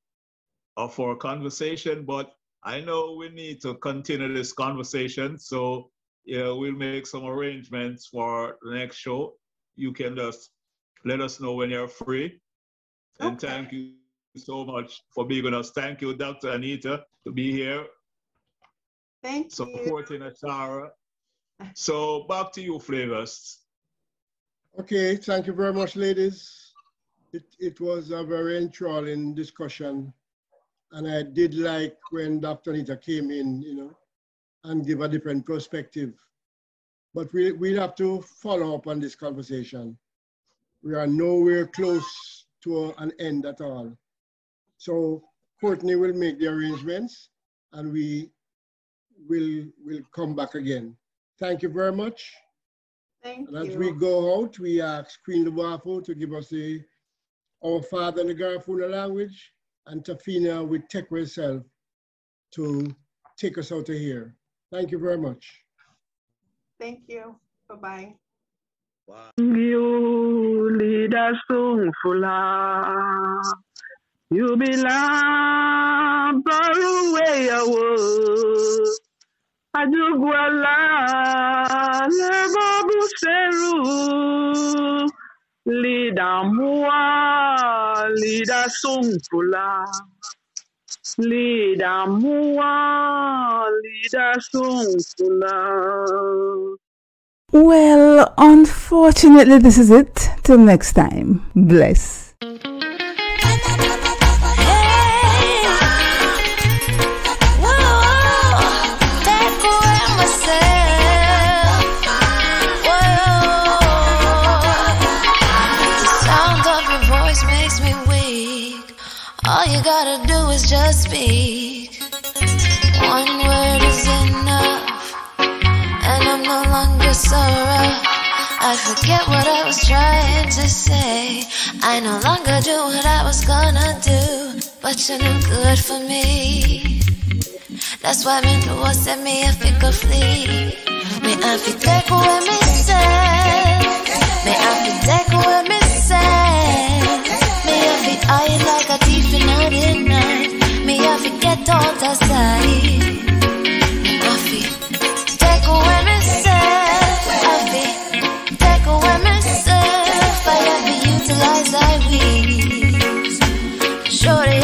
of our conversation, but I know we need to continue this conversation. So yeah, we'll make some arrangements for the next show. You can just let us know when you're free. And Okay. thank you so much for being with us. Thank you, Dr. Anita, to be here. Thank you. Supporting Ashara. So back to you, Flavors. Okay, thank you very much, ladies. It was a very enthralling discussion. And I did like when Dr. Anita came in, you know, and give a different perspective. But we'll have to follow up on this conversation. We are nowhere close to an end at all. So Courtney will make the arrangements and we will come back again. Thank you very much. Thank And you. as we go out, we ask Queen Lubafu to give us our Father in the Garifuna language, and Tafina with Tekwe herself to take us out of here. Thank you very much. Thank you. Bye-bye. Wow. You lead us to Fula. You belong far away away. Ajugwala Lebabu Seru. Lida Mua, Lida Sungfula. Lida Mua, Lida Sungfula. Well, unfortunately, this is it. Till next time. Bless. All you gotta do is just speak. One word is enough, and I'm no longer so rough. I forget what I was trying to say. I no longer do what I was gonna do, but you're no good for me. That's why me know I said me I think of flee. Me I fi take away me say. Me I fi take away me say. Me I fi hide like a thief in the night. Me I fi get out of sight. Me I fi take away myself. I fi take away myself. I have to utilize I weeds. Sure.